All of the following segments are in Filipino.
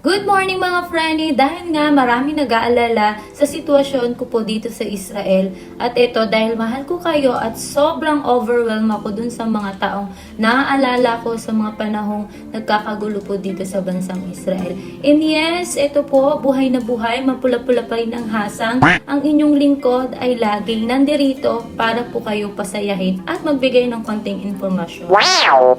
Good morning mga friendly! Dahil nga marami nag-aalala sa sitwasyon ko po dito sa Israel. At ito dahil mahal ko kayo at sobrang overwhelmed ako dun sa mga taong naaalala ko sa mga panahong nagkakagulo po dito sa bansang Israel. And yes, ito po, buhay na buhay, mapula-pula pa rin ang hasang. Ang inyong lingkod ay laging nandirito para po kayo pasayahin at magbigay ng konting informasyon.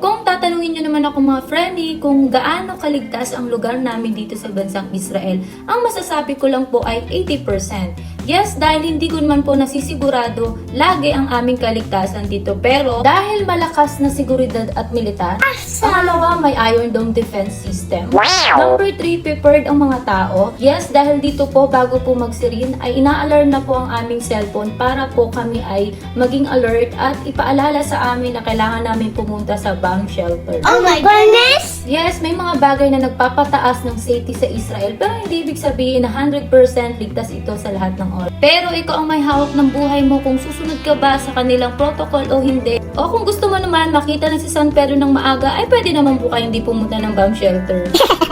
Kung tatanungin nyo naman ako mga friendly kung gaano kaligtas ang lugar namin dito sa bansang Israel, ang masasabi ko lang po ay 80%. Yes, dahil hindi ko naman po nasisigurado lagi ang aming kaligtasan dito. Pero dahil malakas na seguridad at militar, pangalawa may Iron Dome Defense System. Number 3, prepared ang mga tao. Yes, dahil dito po bago po magsirin ay ina-alarm na po ang aming cellphone para po kami ay maging alert at ipaalala sa amin na kailangan namin pumunta sa bomb shelter. Oh my goodness! Yes, may mga bagay na nagpapataas ng safety sa Israel pero hindi ibig sabihin na 100% ligtas ito sa lahat ng oras. Pero ikaw ang may hawak ng buhay mo kung susunod ka ba sa kanilang protocol o hindi. O kung gusto mo naman makita na si San Pedro ng maaga ay pwede naman po kayo hindi pumunta ng bomb shelter.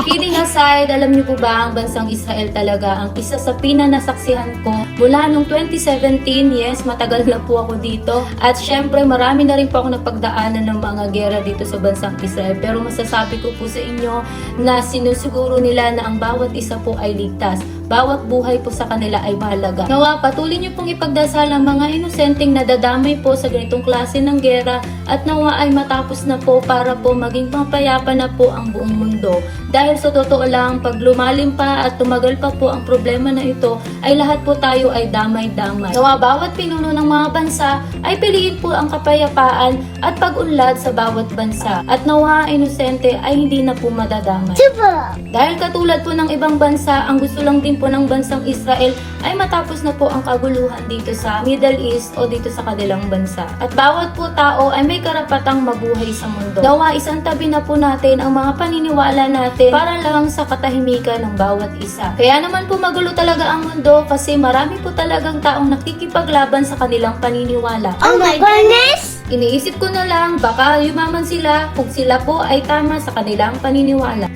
Kidding aside, alam niyo po ba ang bansang Israel talaga ang isa sa pinanasaksihan ko mula nung 2017. Yes, matagal na po ako dito. At syempre marami na rin po ako napagdaanan ng mga gera dito sa bansang Israel. Pero masasabi ko po sa inyo na sinusiguro nila na ang bawat isa po ay ligtas. Bawat buhay po sa kanila ay mahalaga. Nawa, patuloy niyo pong ipagdasal ang mga inosenteng nadadamay po sa ganitong klase ng gera at nawa ay matapos na po para po maging mapayapa na po ang buong mundo. Dahil sa totoo lang, pag lumalim pa at tumagal pa po ang problema na ito, ay lahat po tayo ay damay-damay. Nawa, bawat pinuno ng mga bansa ay piliin po ang kapayapaan at pag-unlad sa bawat bansa. At nawa, inosente ay hindi na po madadamay. Dahil katulad po ng ibang bansa, ang gusto lang din po ng bansang Israel ay matapos na po ang kaguluhan dito sa Middle East o dito sa kanilang bansa. At bawat po tao ay may karapatang mabuhay sa mundo. Nawa, isang tabi na po natin ang mga paniniwala natin para lang sa katahimikan ng bawat isa. Kaya naman po magulo talaga ang mundo kasi marami po talagang taong nakikipaglaban sa kanilang paniniwala. Oh my goodness! Iniisip ko na lang, baka yumaman sila kung sila po ay tama sa kanilang paniniwala.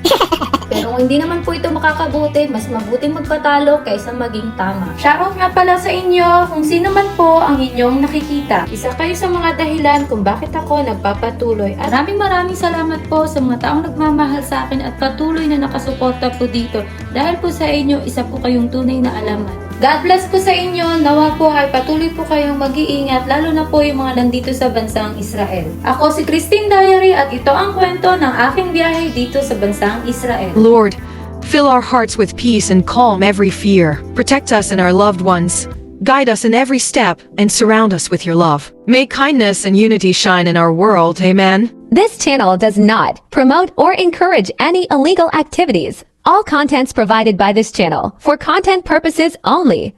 Pero kung hindi naman po ito makakabuti, mas mabuting magpatalo kaysa maging tama. Shoutout nga pala sa inyo kung sino man po ang inyong nakikita. Isa kayo sa mga dahilan kung bakit ako nagpapatuloy. At maraming salamat po sa mga taong nagmamahal sa akin at patuloy na nakasuporta po dito. Dahil po sa inyo, isa po kayong tunay na alamat. God bless po sa inyo. Nawa po ay patuloy po kayong mag-iingat, lalo na po yung mga nandito sa bansang Israel. Ako si Christine Diary at ito ang kwento ng aking biyahe dito sa bansang Israel. Lord, fill our hearts with peace and calm every fear. Protect us and our loved ones. Guide us in every step and surround us with your love. May kindness and unity shine in our world. Amen. This channel does not promote or encourage any illegal activities. All contents provided by this channel for content purposes only.